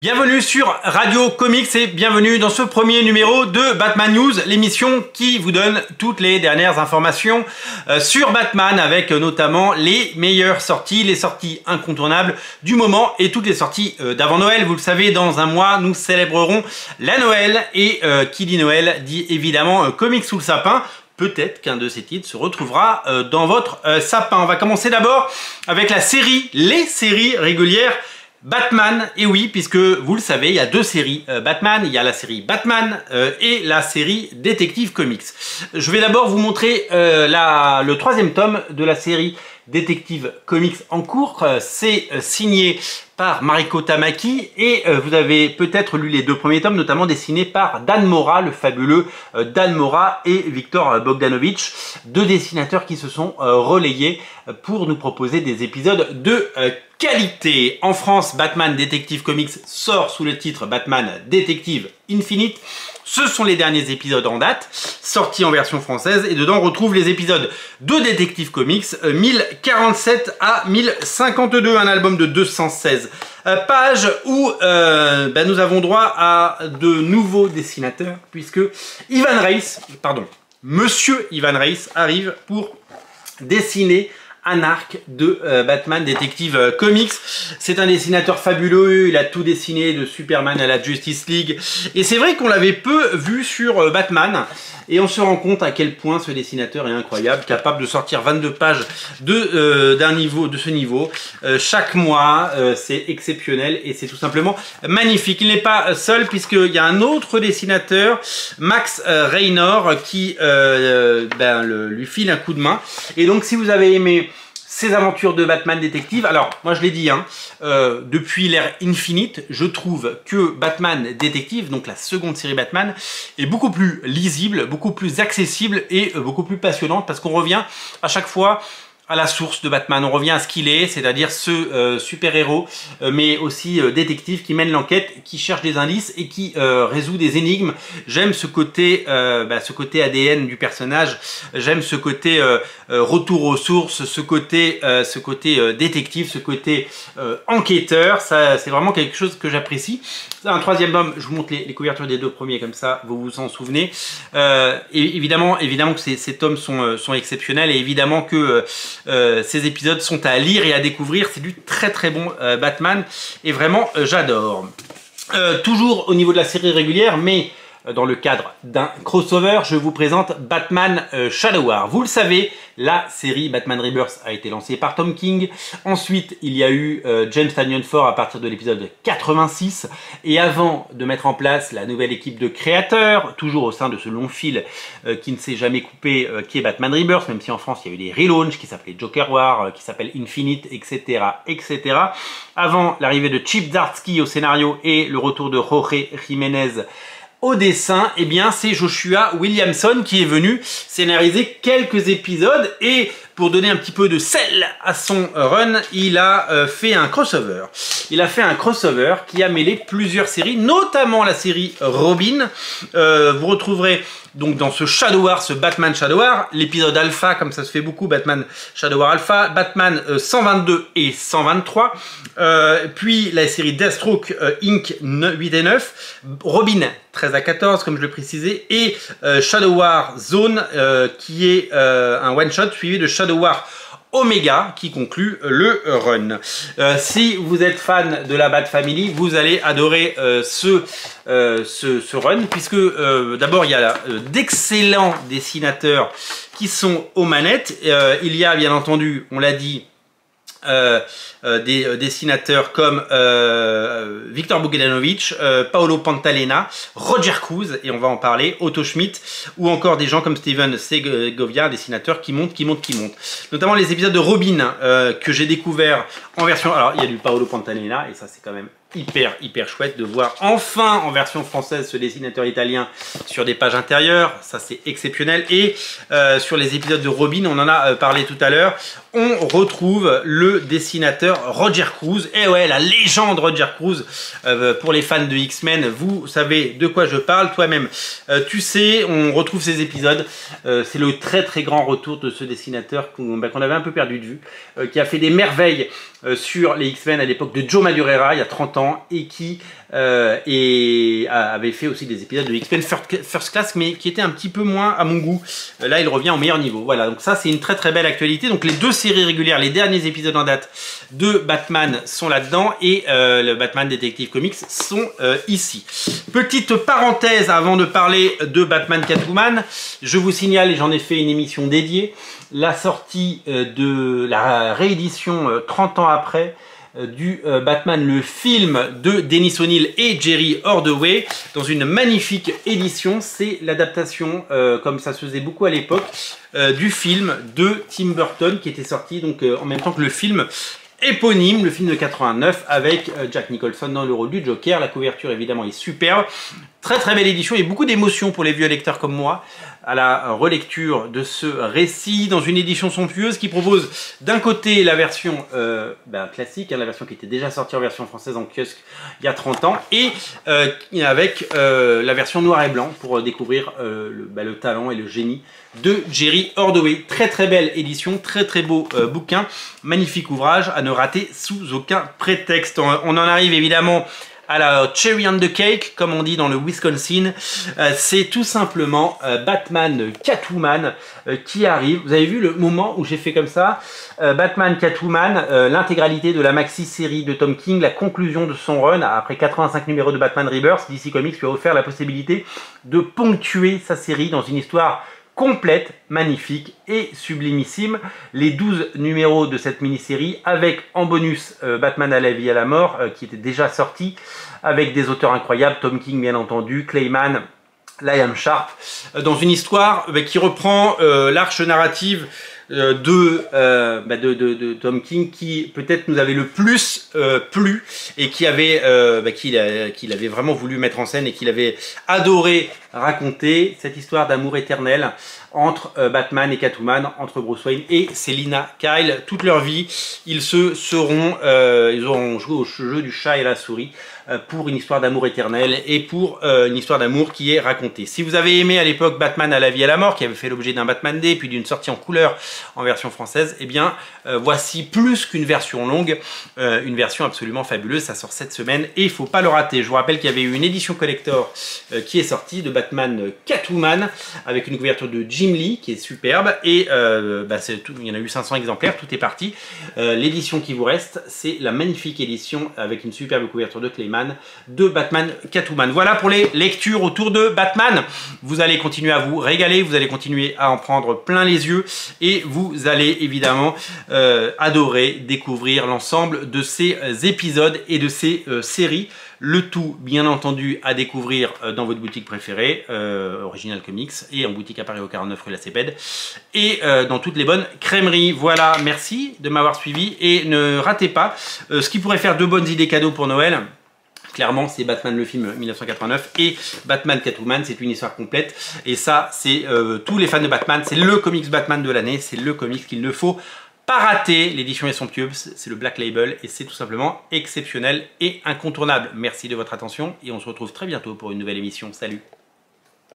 Bienvenue sur Radio Comics et bienvenue dans ce premier numéro de Batman News, l'émission qui vous donne toutes les dernières informations sur Batman avec notamment les meilleures sorties, les sorties incontournables du moment et toutes les sorties d'avant Noël. Vous le savez, dans un mois, nous célébrerons la Noël et qui dit Noël dit évidemment comics sous le sapin. Peut-être qu'un de ces titres se retrouvera dans votre sapin. On va commencer d'abord avec les séries régulières Batman, et oui, puisque vous le savez, il y a deux séries Batman, il y a la série Batman et la série Detective Comics. Je vais d'abord vous montrer le troisième tome de la série Detective Comics en cours. C'est signé par Mariko Tamaki et vous avez peut-être lu les deux premiers tomes, notamment dessinés par Dan Mora, le fabuleux Dan Mora et Victor Bogdanovich, deux dessinateurs qui se sont relayés pour nous proposer des épisodes de qualité. En France, Batman Detective Comics sort sous le titre Batman Detective Infinite. Ce sont les derniers épisodes en date, sortis en version française, et dedans on retrouve les épisodes de Detective Comics, 1047 à 1052, un album de 216 pages où nous avons droit à de nouveaux dessinateurs, puisque Monsieur Ivan Reis arrive pour dessiner un arc de Batman Detective Comics. C'est un dessinateur fabuleux, il a tout dessiné de Superman à la Justice League et c'est vrai qu'on l'avait peu vu sur Batman et on se rend compte à quel point ce dessinateur est incroyable, capable de sortir 22 pages de ce niveau chaque mois. C'est exceptionnel et c'est tout simplement magnifique. Il n'est pas seul puisqu'il y a un autre dessinateur, Max Raynor, qui lui file un coup de main. Et donc si vous avez aimé ces aventures de Batman Détective, alors moi je l'ai dit, depuis l'ère Infinite, je trouve que Batman Détective, donc la seconde série Batman, est beaucoup plus lisible, beaucoup plus accessible et beaucoup plus passionnante parce qu'on revient à chaque fois à la source de Batman, on revient à ce qu'il est, c'est-à-dire ce super-héros, mais aussi détective qui mène l'enquête, qui cherche des indices et qui résout des énigmes. J'aime ce côté ADN du personnage, j'aime ce côté retour aux sources, ce côté détective, ce côté enquêteur. Ça, c'est vraiment quelque chose que j'apprécie. Un troisième tome, je vous montre les couvertures des deux premiers comme ça, vous vous en souvenez. Et évidemment que ces tomes sont exceptionnels et évidemment que ces épisodes sont à lire et à découvrir. C'est du très très bon Batman et vraiment j'adore. Toujours au niveau de la série régulière, mais dans le cadre d'un crossover, je vous présente Batman Shadow War. Vous le savez, la série Batman Rebirth a été lancée par Tom King. Ensuite, il y a eu James Tynion IV à partir de l'épisode 86. Et avant de mettre en place la nouvelle équipe de créateurs, toujours au sein de ce long fil qui ne s'est jamais coupé, qui est Batman Rebirth, même si en France, il y a eu des relaunchs qui s'appelaient Joker War, qui s'appelle Infinite, etc., etc. Avant l'arrivée de Chip Zdarsky au scénario et le retour de Jorge Jiménez au dessin, eh bien c'est Joshua Williamson qui est venu scénariser quelques épisodes et pour donner un petit peu de sel à son run, il a fait un crossover. Il a fait un crossover qui a mêlé plusieurs séries, notamment la série Robin. Vous retrouverez donc dans ce Shadow War, ce Batman Shadow War, l'épisode Alpha, comme ça se fait beaucoup, Batman Shadow War Alpha, Batman 122 et 123, puis la série Deathstroke Inc. 8 et 9, Robin 13 à 14, comme je le précisais, et Shadow War Zone, qui est un one-shot suivi de Shadow War Omega qui conclut le run. Si vous êtes fan de la Bat Family, vous allez adorer ce run, puisque d'abord il y a d'excellents dessinateurs qui sont aux manettes. Il y a bien entendu, on l'a dit, des dessinateurs comme Victor Bogdanovich, Paolo Pantalena, Roger Cruz, et on va en parler, Otto Schmidt, ou encore des gens comme Steven Segovia, dessinateurs qui montent. Notamment les épisodes de Robin que j'ai découvert en version... Alors, il y a du Paolo Pantalena, et ça c'est quand même hyper chouette de voir enfin en version française ce dessinateur italien sur des pages intérieures. Ça c'est exceptionnel. Et sur les épisodes de Robin, on en a parlé tout à l'heure, on retrouve le dessinateur Roger Cruz. Et ouais, la légende Roger Cruz. Pour les fans de X-Men, vous savez de quoi je parle. Toi-même, tu sais, on retrouve ces épisodes. C'est le très grand retour de ce dessinateur qu'on avait un peu perdu de vue, qui a fait des merveilles sur les X-Men à l'époque de Joe Madureira, il y a 30 ans, et qui et avait fait aussi des épisodes de X-Men First Class, mais qui étaient un petit peu moins à mon goût. Là, il revient au meilleur niveau. Voilà, donc ça, c'est une très très belle actualité. Donc les 2 séries régulières, les derniers épisodes en date de Batman sont là-dedans, et le Batman Detective Comics sont ici. Petite parenthèse avant de parler de Batman Catwoman, je vous signale, et j'en ai fait une émission dédiée, la sortie de la réédition 30 ans après du Batman, le film de Dennis O'Neil et Jerry Ordway, dans une magnifique édition. C'est l'adaptation, comme ça se faisait beaucoup à l'époque, du film de Tim Burton, qui était sorti donc en même temps que le film éponyme, le film de 89, avec Jack Nicholson dans le rôle du Joker. La couverture évidemment est superbe, très très belle édition, et beaucoup d'émotions pour les vieux lecteurs comme moi à la relecture de ce récit, dans une édition somptueuse qui propose d'un côté la version classique, la version qui était déjà sortie en version française en kiosque il y a 30 ans, et avec la version noir et blanc pour découvrir le talent et le génie de Jerry Ordway. Très très belle édition, très très beau bouquin, magnifique ouvrage à ne rater sous aucun prétexte. On en arrive évidemment à la cherry on the cake, comme on dit dans le Wisconsin. C'est tout simplement Batman Catwoman qui arrive. Vous avez vu le moment où j'ai fait comme ça, Batman Catwoman, l'intégralité de la maxi-série de Tom King, la conclusion de son run, après 85 numéros de Batman Rebirth, DC Comics lui a offert la possibilité de ponctuer sa série dans une histoire complète, magnifique et sublimissime. Les 12 numéros de cette mini-série, avec en bonus Batman à la vie et à la mort, qui était déjà sorti, avec des auteurs incroyables, Tom King bien entendu, Clayman, Liam Sharp, dans une histoire qui reprend l'arche narrative de Tom King, qui peut-être nous avait le plus plu, et qui avait qu'il avait vraiment voulu mettre en scène et qu'il avait adoré raconter, cette histoire d'amour éternel entre Batman et Catwoman, entre Bruce Wayne et Selina Kyle. Toute leur vie, ils auront joué au jeu du chat et la souris pour une histoire d'amour éternel, et pour une histoire d'amour qui est racontée. Si vous avez aimé à l'époque Batman à la vie et à la mort, qui avait fait l'objet d'un Batman Day, puis d'une sortie en couleur en version française, eh bien voici plus qu'une version longue, une version absolument fabuleuse. Ça sort cette semaine et il faut pas le rater. Je vous rappelle qu'il y avait eu une édition collector qui est sortie de Batman Catwoman, avec une couverture de Jim Lee qui est superbe, et il y en a eu 500 exemplaires, tout est parti. L'édition qui vous reste, c'est la magnifique édition avec une superbe couverture de Clayman de Batman Catwoman. Voilà pour les lectures autour de Batman. Vous allez continuer à vous régaler, vous allez continuer à en prendre plein les yeux, et vous allez évidemment adorer découvrir l'ensemble de ces épisodes et de ces séries. Le tout, bien entendu, à découvrir dans votre boutique préférée, Original Comics, et en boutique à Paris au 49 rue La Cépède, et dans toutes les bonnes crèmeries. Voilà, merci de m'avoir suivi, et ne ratez pas ce qui pourrait faire de bonnes idées cadeaux pour Noël. Clairement, c'est Batman le film 1989 et Batman Catwoman, c'est une histoire complète. Et ça, c'est tous les fans de Batman, c'est le comics Batman de l'année, c'est le comics qu'il ne faut pas rater. L'édition est somptueuse, c'est le Black Label, et c'est tout simplement exceptionnel et incontournable. Merci de votre attention, et on se retrouve très bientôt pour une nouvelle émission. Salut!